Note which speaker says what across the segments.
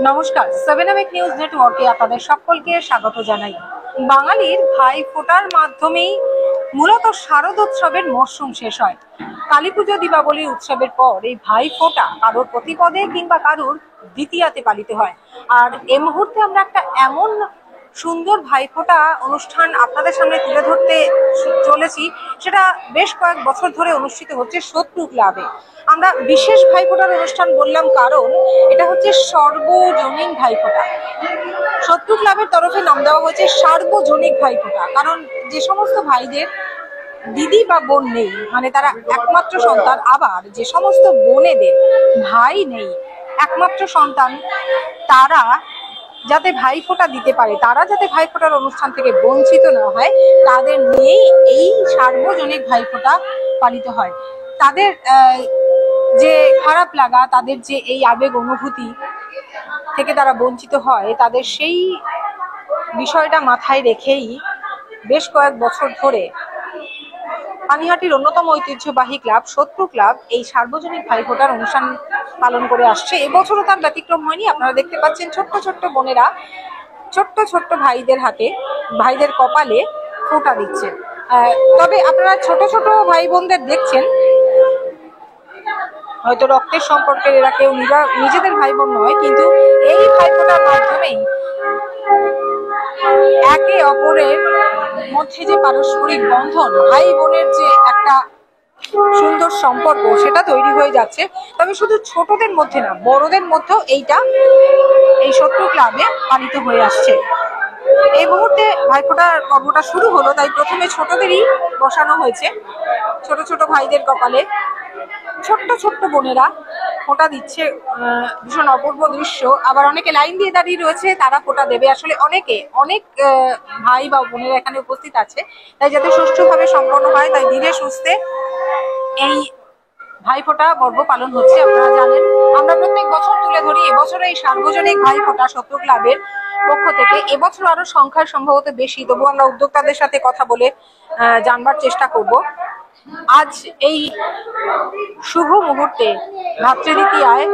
Speaker 1: নমস্কার, 7 নিউজ নেটওয়ার্কে আপনাদের সকলকে স্বাগত জানাই। বাঙালির ভাই ফোটার মাধ্যমেই মূলত শারদোৎসবের মরশুম শেষ হয়। কালী পুজো, দীপাবলি উৎসবের পর এই ভাই ফোটা কারোর প্রতিপদে কিংবা কারোর দ্বিতীয়াতে পালিত হয়। আর এই মুহূর্তে আমরা একটা এমন সুন্দর ভাইফোঁটা অনুষ্ঠান আপনাদের সামনে তুলে ধরতে চলেছি, সেটা বেশ কয়েক বছর ধরে অনুষ্ঠিত হচ্ছে শত্রু ক্লাবে। আমরা বিশেষ ভাইফোঁটার অনুষ্ঠান বললাম কারণ এটা হচ্ছে সর্বজনীন ভাইফোঁটা। শত্রু ক্লাবের তরফে নাম দেওয়া হয়েছে সার্বজনিক ভাইফোঁটা, কারণ যে সমস্ত ভাইদের দিদি বা বোন নেই, মানে তারা একমাত্র সন্তান, আবার যে সমস্ত বোনেদের ভাই নেই, একমাত্র সন্তান, তারা যাতে ভাইফোঁটা দিতে পারে, তারা যাতে ভাইফোঁটার অনুষ্ঠান থেকে বঞ্চিত না হয়, তাদের নিয়েই এই সার্বজনিক ভাইফোঁটা পালিত হয়। তাদের যে খারাপ লাগা, তাদের যে এই আবেগ অনুভূতি থেকে তারা বঞ্চিত হয়, তাদের সেই বিষয়টা মাথায় রেখেই বেশ কয়েক বছর ধরে পানিহাটির অন্যতম ঐতিহ্যবাহী ক্লাব শত্রু ক্লাব এই সার্বজনিক ভাইফোঁটার অনুষ্ঠান পালন করে আসছে। এবছরও তার ব্যতিক্রম হয়নি। আপনারা দেখতে পাচ্ছেন ছোট্ট ছোট্ট বোনেরা ছোট্ট ছোট্ট ভাইদের হাতে, ভাইদের কপালে ফোঁটা দিচ্ছে। তবে আপনারা ছোট ছোট ভাই বোনদের দেখছেন, হয়তো রক্তের সম্পর্কের এরা কেউ নিজেদের ভাই বোন নয়, কিন্তু এই ভাইফোঁটার মাধ্যমেই একে অপরের মধ্যে যে পারস্পরিক বন্ধন, ভাই বোনের যে একটা সুন্দর সম্পর্ক, সেটা তৈরি হয়ে যাচ্ছে। তবে শুধু ছোটদের মধ্যে না, বড়দের মধ্যেও এইটা এই শত্রু ক্লাবে পালিত হয়ে আসছে। এই মুহূর্তে ভাইফোঁটার পর্বটা শুরু হলো, তাই প্রথমে ছোটদেরই বসানো হয়েছে। ছোট ছোট ভাইদের কপালে ছোট্ট ছোট্ট বোনেরা ফোঁটা দিচ্ছে, ভীষণ অপূর্ব দৃশ্য। আবার অনেকে লাইন দিয়ে দাঁড়িয়ে রয়েছে, তারা ফোঁটা দেবে। আসলে অনেক ভাই বা বোনেরা এখানে উপস্থিত আছে, তাই যাতে সুষ্ঠুভাবে সম্পন্ন হয়, তাই ধীরে সুস্থে এই ভাইফোঁটা পর্ব পালন হচ্ছে। আপনারা জানেন, আমরা প্রত্যেক বছর তুলে ধরি। এবছর এই সার্বজনিক ভাইফোঁটা শত্রু ক্লাবের পক্ষ থেকে এবছর আরো সংখ্যায় সম্ভবত বেশি, তবু আমরা উদ্যোক্তাদের সাথে কথা বলে জানবার চেষ্টা করব। আজ এই শুভ মুহূর্তে ভাতৃদ্বিতীয়ায়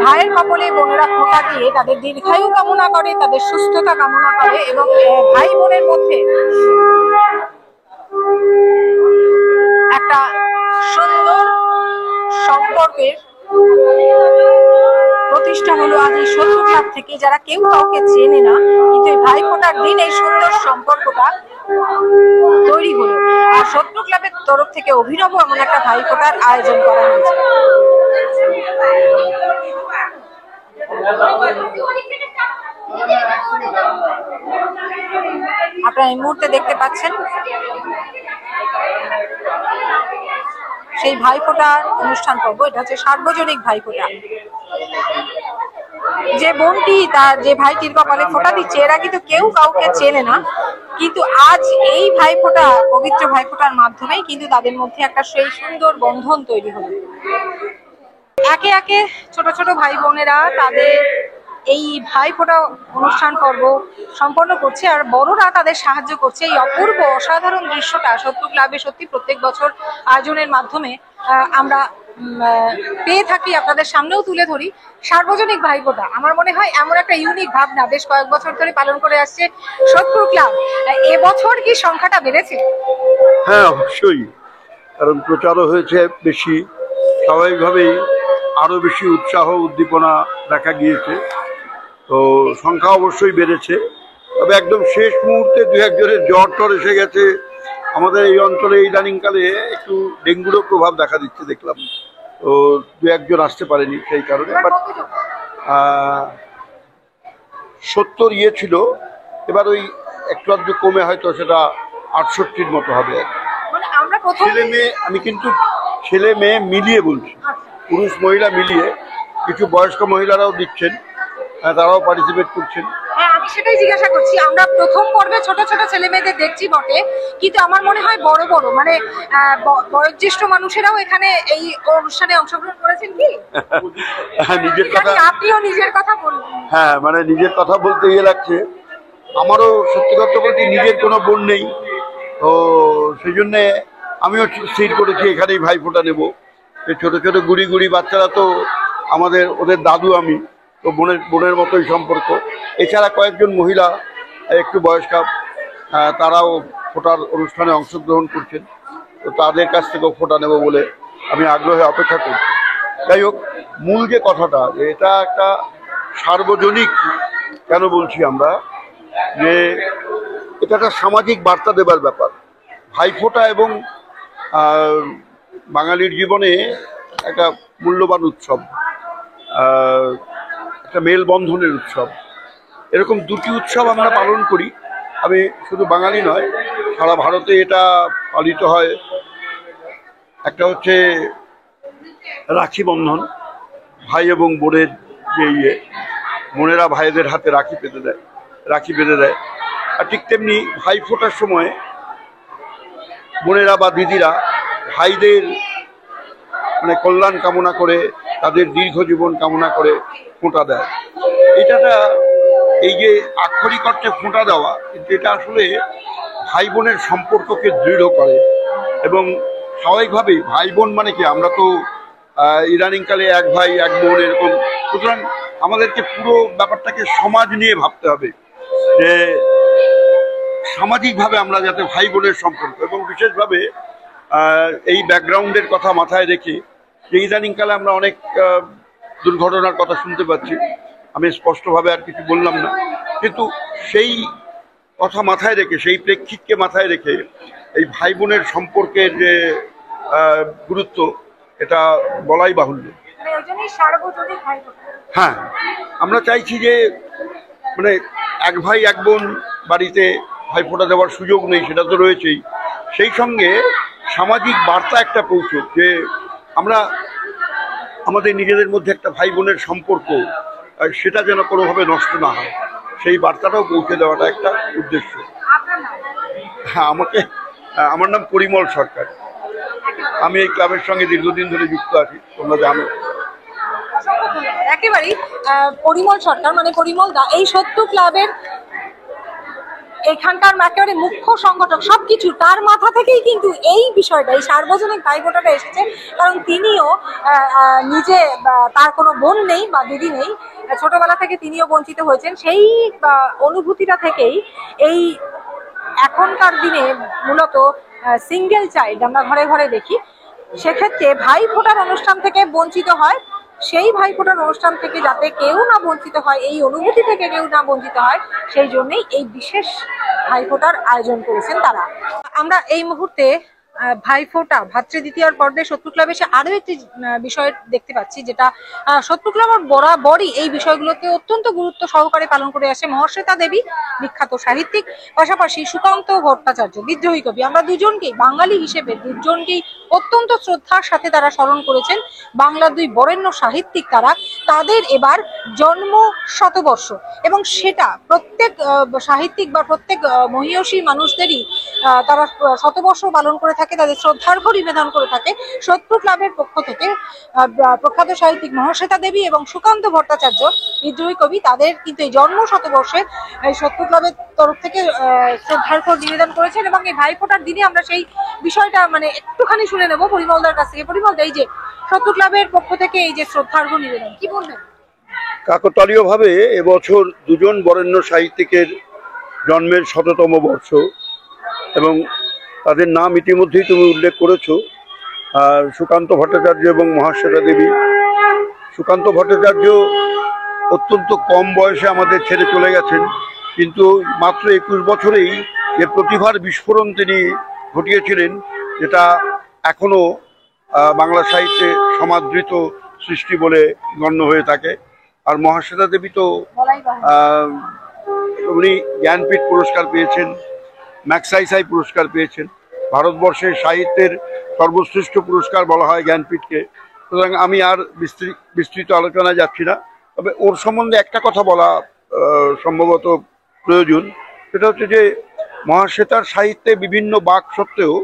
Speaker 1: ভাইয়ের কপালে বোনেরা ফোঁটা দিয়ে তাদের দীর্ঘায়ু কামনা করে, তাদের সুস্থতা কামনা করে এবং ভাই বোনের মধ্যে একটা সুন্দর সম্পর্কের প্রতিষ্ঠা হলো আজ এই শত্রু ক্লাব থেকে। যারা কেউ কাউকে চেনে না, কিন্তু এই ভাইফোঁটার দিন এই সুন্দর সম্পর্কটা তৈরি হলো। আর শত্রু ক্লাবের তরফ থেকে অভিনব এমন একটা ভাইফোঁটার আয়োজন করা হয়েছে। আপনারা এই মুহূর্তে দেখতে পাচ্ছেন সেই ভাইফোঁটার অনুষ্ঠান পর্ব। এটা হচ্ছে সার্বজনিক ভাইফোঁটা। যে বোনটি তার যে ভাইটির কপালে ফোঁটা দিচ্ছে, এরা কিন্তু কেউ কাউকে চেনে না, কিন্তু আজ এই ভাইফোঁটা, পবিত্র ভাইফোঁটার মাধ্যমেই কিন্তু তাদের মধ্যে একটা সেই সুন্দর বন্ধন তৈরি হলো। একে একে ছোট ছোট ভাই বোনেরা তাদের এই ভাইফোঁটা অনুষ্ঠান পর্ব সম্পন্ন করছে, আর বড়রা তাদের সাহায্য করছে। এই অপূর্ব অসাধারণ দৃশ্যটা শত্রু ক্লাবে সত্যি প্রত্যেক বছর আয়োজনের মাধ্যমে আমরা পেয়ে থাকি, আপনাদের সামনেও তুলে ধরি। সার্বজনিক ভাইফোঁটা আমার মনে হয় এমন একটা ইউনিক ভাবনা বেশ কয়েক বছর ধরে পালন করে আসছে শত্রু ক্লাব। এবছর কি সংখ্যাটা বেড়েছে?
Speaker 2: হ্যাঁ, অবশ্যই, কারণ প্রচারও হয়েছে বেশি, স্বাভাবিকভাবেই আরো বেশি উৎসাহ উদ্দীপনা দেখা গিয়েছে, তো সংখ্যা অবশ্যই বেড়েছে। তবে একদম শেষ মুহূর্তে দু একজনের জ্বর টর এসে গেছে। আমাদের এই অঞ্চলে ইদানিংকালে একটু ডেঙ্গুরও প্রভাব দেখা দিচ্ছে দেখলাম, তো দু একজন আসতে পারেনি সেই কারণে। বাট 70 ছিল, এবার ওই একটু আধটু কমে হয়তো সেটা 68-র মতো হবে। ছেলে মেয়ে, আমি কিন্তু ছেলে মেয়ে মিলিয়ে বলছি, পুরুষ মহিলা মিলিয়ে। কিছু বয়স্ক মহিলারাও দিচ্ছেন, তারাও পার্টিসিপেট করছেন।
Speaker 1: আমি সেটাই জিজ্ঞাসা করছি। আমরা প্রথম পর্বে ছোট ছোট ছেলে মেয়েদের দেখছি বটে, কিন্তু আমার মনে হয় বড় বড় মানে বয়োজ্যেষ্ঠ মানুষেরাও এখানে এই অনুষ্ঠানে অংশগ্রহণ করেছেন কি?
Speaker 2: নিজের কথা,
Speaker 1: আপনিও নিজের কথা বলুন।
Speaker 2: হ্যাঁ, মানে নিজের কথা বলতে ইয়ে লাগছে। আমারও সত্যি কথা বলতে নিজের কোনো বোন নেই, তো সেই জন্যে আমিও স্থির করেছি এখানেই ভাইফোঁটা নেব। এই ছোট ছোট গুড়ি গুড়ি বাচ্চারা তো ওদের দাদু আমি, তো বোনের বোনের মতোই সম্পর্ক। এছাড়া কয়েকজন মহিলা একটু বয়স্কা, তারাও ফোটার অনুষ্ঠানে অংশগ্রহণ করছেন। তো তাদের কাছ থেকেও ফোটা নেব বলে আমি আগ্রহে অপেক্ষা করছি। যাই হোক, মূল যে কথাটা, যে এটা একটা সার্বজনিক, কেন বলছি আমরা, যে এটা একটা সামাজিক বার্তা দেবার ব্যাপার। ভাইফোঁটা এবং বাঙালির জীবনে একটা মূল্যবান উৎসব, একটা মেলবন্ধনের উৎসব। এরকম দুটি উৎসব আমরা পালন করি। আমি শুধু বাঙালি নয়, সারা ভারতে এটা পালিত হয়। একটা হচ্ছে রাখি বন্ধন, ভাই এবং বোনের যে বোনেরা ভাইদের হাতে রাখি বেঁধে দেয়। আর ঠিক তেমনি ভাইফোঁটার সময় বোনেরা বা দিদিরা ভাইদের মানে কল্যাণ কামনা করে, তাদের দীর্ঘ জীবন কামনা করে ফোঁটা দেয়। এটাটা, এই যে আক্ষরিক অর্থে ফোঁটা দেওয়া, কিন্তু এটা আসলে ভাই বোনের সম্পর্ককে দৃঢ় করে। এবং স্বাভাবিকভাবেই ভাই বোন মানে কি, আমরা তো ইদানিংকালে এক ভাই এক বোন এরকম। সুতরাং আমাদেরকে পুরো ব্যাপারটাকে সমাজ নিয়ে ভাবতে হবে, যে সামাজিকভাবে আমরা যাতে ভাই বোনের সম্পর্ক, এবং বিশেষভাবে এই ব্যাকগ্রাউন্ডের কথা মাথায় রেখে যে ইদানিংকালে আমরা অনেক দুর্ঘটনার কথা শুনতে পাচ্ছি। আমি স্পষ্টভাবে আর কিছু বললাম না, কিন্তু সেই কথা মাথায় রেখে, সেই প্রেক্ষিতকে মাথায় রেখে এই ভাই বোনের সম্পর্কের যে গুরুত্ব, এটা বলাই বাহুল্য। হ্যাঁ, আমরা চাইছি যে মানে এক ভাই এক বোন বাড়িতে ভাইফোঁটা দেওয়ার সুযোগ নেই, সেটা তো রয়েছেই। সেই সঙ্গে সামাজিক বার্তা একটা পৌঁছুক, যে আমরা আমাদের নিজেদের মধ্যে একটা ভাই বোনের সম্পর্ক, সেটা যেন কোনোভাবে নষ্ট না হয়, সেই বার্তাটাও পৌঁছে দেওয়াটা একটা উদ্দেশ্য। হ্যাঁ, আমার নাম পরিমল সরকার। আমি এই ক্লাবের সঙ্গে দীর্ঘদিন ধরে যুক্ত আছি, তোমরা জানো।
Speaker 1: একেবারেই পরিমল সরকার, মানে পরিমল দা এই সত্য ক্লাবের এখানকার একেবারে মুখ্য সংগঠক। সবকিছু তার মাথা থেকেই কিন্তু এই বিষয়টা, এই সার্বজনীন ভাইফোঁটাটা এসেছে। কারণ তিনিও নিজে, তার কোনো বোন নেই বা দিদি নেই, ছোটবেলা থেকে তিনিও বঞ্চিত হয়েছেন। সেই অনুভূতিটা থেকেই এই এখনকার দিনে মূলত সিঙ্গেল চাইল্ড আমরা ঘরে ঘরে দেখি। সেক্ষেত্রে ভাইফোঁটার অনুষ্ঠান থেকে বঞ্চিত হয়, সেই ভাইফোঁটার অনুষ্ঠান থেকে যাতে কেউ না বঞ্চিত হয়, এই অনুভূতি থেকে কেউ না বঞ্চিত হয়, সেই জন্যই এই বিশেষ ভাইফোঁটার আয়োজন করেছেন তারা। আমরা এই মুহূর্তে ভাইফোঁটা ভাতৃ দ্বিতীয়ার পর্বে শত্রু ক্লাবে এসে আরো একটি বিষয় দেখতে পাচ্ছি, যেটা শত্রু ক্লাব বরাবরই এই বিষয়গুলোকে অত্যন্ত গুরুত্ব সহকারে পালন করে আসে। মহাশ্বেতা দেবী বিখ্যাত সাহিত্যিক, পাশাপাশি সুকান্ত ভট্টাচার্য বিদ্রোহী কবি, আমরা দুজনকেই বাঙালি হিসেবে দুজনকেই অত্যন্ত শ্রদ্ধার সাথে তারা স্মরণ করেছেন। বাংলার দুই বরেণ্য সাহিত্যিক তারা, তাদের এবার জন্ম শতবর্ষ, এবং সেটা প্রত্যেক সাহিত্যিক বা প্রত্যেক মহীয়সী মানুষদেরই তারা শতবর্ষ পালন করে থাকে, তাদের শ্রদ্ধার্ঘ্য নিবেদন করে থাকে। শত্রু ক্লাবের পক্ষ থেকে প্রখ্যাত সাহিত্যিক মহাশ্বেতা দেবী এবং সুকান্ত ভট্টাচার্য বিদ্রোহী কবি, তাদের কিন্তু এই জন্ম শতবর্ষে এই শত্রু ক্লাবের তরফ থেকে শ্রদ্ধার্ঘ্য নিবেদন করেছেন। এবং এই ভাইফোঁটার দিনে আমরা সেই বিষয়টা মানে একটুখানি শুনে নেব পরিমলদার কাছ থেকে। পরিমল, এই যে শত্রু ক্লাবের পক্ষ থেকে এই যে শ্রদ্ধার্ঘ্য নিবেদন, কি বলবেন?
Speaker 2: কাকতালীয় ভাবে এবছর দুজন বরেণ্য সাহিত্যিকের জন্মের ১০০তম বর্ষ, এবং তাদের নাম ইতিমধ্যেই তুমি উল্লেখ করেছো, সুকান্ত ভট্টাচার্য এবং মহাশ্বেতা দেবী। সুকান্ত ভট্টাচার্য অত্যন্ত কম বয়সে আমাদের ছেড়ে চলে গেছেন, কিন্তু মাত্র ২১ বছরেই যে প্রতিভার বিস্ফোরণ তিনি ঘটিয়েছিলেন, যেটা এখনো বাংলা সাহিত্যে সমাদৃত সৃষ্টি বলে গণ্য হয়ে থাকে। আর মহাশ্বেতা দেবী তো উনি জ্ঞানপীঠ পুরস্কার পেয়েছেন, ম্যাগসাইসাই পুরস্কার পেয়েছেন। ভারতবর্ষের সাহিত্যের সর্বশ্রেষ্ঠ পুরস্কার বলা হয় জ্ঞানপীঠকে। সুতরাং আমি আর বিস্তৃত আলোচনায় যাচ্ছি না, তবে ওর সম্বন্ধে একটা কথা বলা সম্ভবত প্রয়োজন। সেটা হচ্ছে যে মহাশ্বেতার সাহিত্যে বিভিন্ন বাক সত্ত্বেও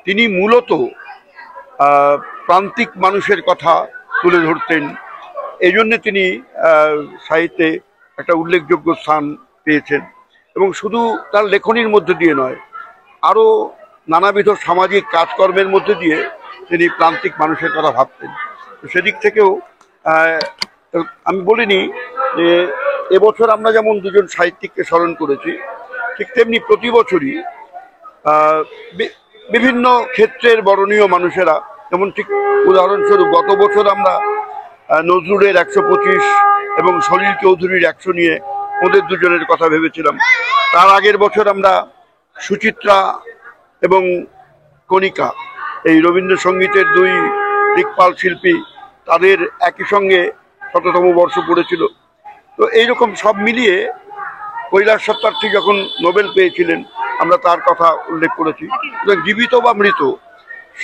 Speaker 2: তিনি মূলত প্রান্তিক মানুষের কথা তুলে ধরতেন। এই জন্যে তিনি সাহিত্যে একটা উল্লেখযোগ্য স্থান পেয়েছেন। এবং শুধু তার লেখনীর মধ্যে দিয়ে নয়, আরও নানাবিধ সামাজিক কাজকর্মের মধ্যে দিয়ে তিনি প্রান্তিক মানুষের কথা ভাবতেন। সেদিক থেকেও তো আমি বলিনি যে এবছর আমরা যেমন দুজন সাহিত্যিককে স্মরণ করেছি, ঠিক তেমনি প্রতি বছরই আহ, বিভিন্ন ক্ষেত্রের বরণীয় মানুষেরা, যেমন ঠিক উদাহরণস্বরূপ গত বছর আমরা নজরুলের 125 এবং সলিল চৌধুরীর 100 নিয়ে ওদের দুজনের কথা ভেবেছিলাম। তার আগের বছর আমরা সুচিত্রা এবং কণিকা, এই রবীন্দ্রসঙ্গীতের দুই দিকপাল শিল্পী, তাদের একই সঙ্গে ১৭তম বর্ষ পড়েছিল। তো এইরকম সব মিলিয়ে কৈলাস সত্যার্থী যখন নোবেল পেয়েছিলেন, আমরা তার কথা উল্লেখ করেছি। এবং জীবিত বা মৃত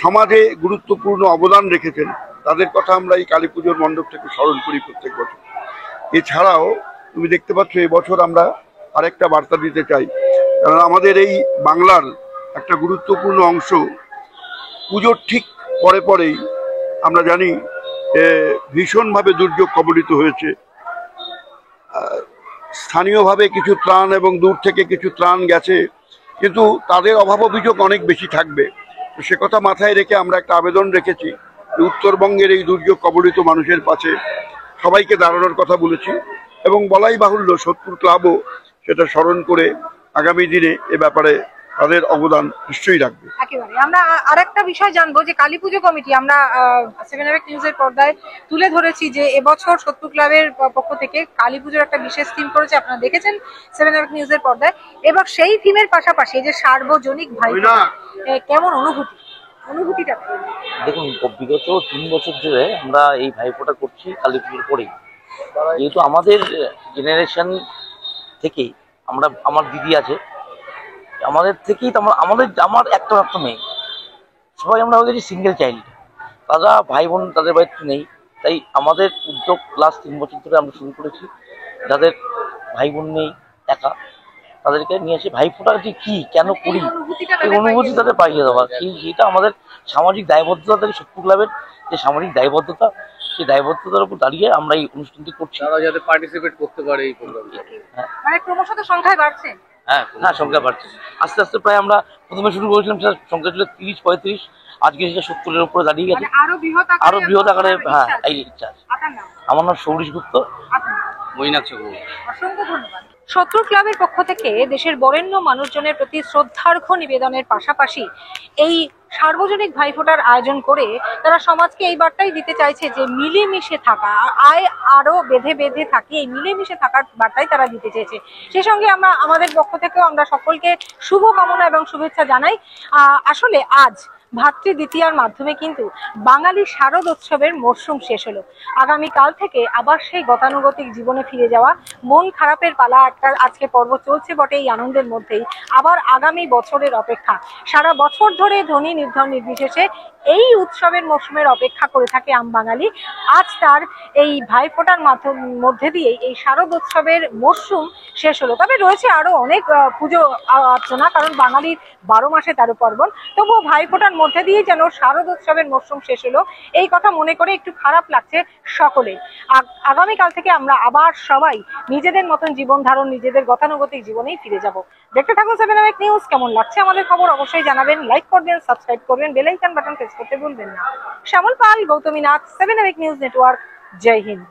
Speaker 2: সমাজে গুরুত্বপূর্ণ অবদান রেখেছেন, তাদের কথা আমরা এই কালী পুজোর মণ্ডপ থেকে স্মরণ করি প্রত্যেক বছর। এছাড়াও তুমি দেখতে পাচ্ছ এবছর আমরা আরেকটা বার্তা দিতে চাই, কারণ আমাদের এই বাংলার একটা গুরুত্বপূর্ণ অংশ পুজোর ঠিক পরে পরেই আমরা জানি ভীষণভাবে দুর্যোগ কবলিত হয়েছে। স্থানীয়ভাবে কিছু ত্রাণ এবং দূর থেকে কিছু ত্রাণ গেছে, কিন্তু তাদের অভাব অভিযোগ অনেক বেশি থাকবে। তো সে কথা মাথায় রেখে আমরা একটা আবেদন রেখেছি যে উত্তরবঙ্গের এই দুর্যোগ কবলিত মানুষের পাশে সবাইকে দাঁড়ানোর কথা বলেছি, এবং বলাই বাহুল্য সোদপুর ক্লাবও সেটা স্মরণ করে আগামী দিনে এ ব্যাপারে তাদের অবদান নিশ্চয়ই রাখবে।
Speaker 1: একেবারে আমরা আরেকটা বিষয় জানবো যে কালী পুজো কমিটি আমরা 7 নিউজের পর্দায় তুলে ধরেছি যে এবছর সোদপুর ক্লাবের পক্ষ থেকে কালী পুজোর একটা বিশেষ থিম করেছে, আপনারা দেখেছেন 7 নিউজের পর্দায়। এবার সেই থিমের পাশাপাশি এই যে সার্বজনিক ভাই কেমন অনুভূতিটা?
Speaker 3: দেখুন, বিগত 3 বছর ধরে আমরা এই ভাইফোঁটা করছি কালী পুজোর পরেই। যেহেতু আমাদের জেনারেশন থেকেই আমরা, আমার দিদি আছে, আমাদের থেকেই তো আমার একটা মাত্র মেয়ে, সবাই আমরা হয়ে গেছি সিঙ্গেল চাইল্ড। তারা ভাই বোন তাদের বাড়িতে নেই, তাই আমাদের উদ্যোগ লাস্ট 3 বছর ধরে আমরা শুরু করেছি। যাদের ভাই বোন নেই, একা, তাদেরকে নিয়ে এসে ভাইফোঁটা যে কি কেন করি এই অনুভূতি তাদের পাইয়ে দেওয়া, সেইটা আমাদের সামাজিক দায়বদ্ধতা থেকে সোদপুর ক্লাবের যে সামাজিক দায়বদ্ধতা, সেই দায়বদ্ধতার উপর দাঁড়িয়ে আমরা এই অনুষ্ঠানটি করছি।
Speaker 4: তারা যাতে পার্টিসিপেট করতে পারে এই প্রোগ্রামে।
Speaker 1: মানে ক্রমশ তো সংখ্যায় বাড়ছে।
Speaker 3: হ্যাঁ, সংখ্যা বাড়ছে আস্তে আস্তে। প্রায় আমরা প্রথমে শুরু করেছিলাম সেটা সংখ্যা ছিল 30-35, আজকে সেটা 70-এর উপরে দাঁড়িয়ে গেছে, আরো বৃহৎ আকারে। হ্যাঁ, এই ইচ্ছা আছে। আমার নাম সৌরিশ গুপ্ত।
Speaker 4: মৈনাক চক্রবর্তী।
Speaker 1: অসংখ্য ধন্যবাদ। শত্রু ক্লাবের পক্ষ থেকে দেশের বরেণ্য মানুষজনের প্রতি শ্রদ্ধার্ঘ্য নিবেদনের পাশাপাশি এই সার্বজনিক ভাইফোঁটার আয়োজন করে তারা সমাজকে এই বার্তাই দিতে চাইছে যে মিলেমিশে থাকা, আয় আরো বেঁধে বেঁধে থাকি, এই মিলেমিশে থাকার বার্তাই তারা দিতে চেয়েছে। সেই সঙ্গে আমরা আমাদের পক্ষ থেকেও আমরা সকলকে শুভ কামনা এবং শুভেচ্ছা জানাই। আসলে আজ ভাতৃ দ্বিতীয়ার মাধ্যমে কিন্তু বাঙালি শারদোৎসবের মরশুম শেষ হলো। আগামীকাল থেকে আবার সেই গতানুগতিক জীবনে ফিরে যাওয়া, মন খারাপের পালা একটা আজকে পর্ব চলছে বটে। এই আনন্দের মধ্যেই আবার আগামী বছরের অপেক্ষা। সারা বছর ধরে ধনী নির্ধন নির্বিশেষে এই উৎসবের মরশুমের অপেক্ষা করে থাকে আম বাঙালি। আজ তার এই ভাইফোঁটার মধ্যে দিয়ে এই শারদোৎসবের মরশুম শেষ হলো। তবে রয়েছে আরো অনেক পুজো অর্চনা, কারণ বাঙালির 12 মাসে 13 পার্বণ। তবুও ভাইফোঁটার মধ্যে দিয়ে যেন শারদোৎসবের মরশুম শেষ হলো, এই কথা মনে করে একটু খারাপ লাগছে সকলে। আগামীকাল থেকে আমরা আবার সবাই নিজেদের মতন জীবন ধারণ, নিজেদের গতানুগতিক জীবনেই ফিরে যাব। দেখতে থাকুন 7 নিউজ। কেমন লাগছে আমাদের খবর অবশ্যই জানাবেন, লাইক করবেন, সাবস্ক্রাইব করবেন, বেল আইকন বাটন প্রেস করতে ভুলবেন না। শ্যামল পাল, গৌতমী নাথ, 7 নিউজ নেটওয়ার্ক। জয় হিন্দ।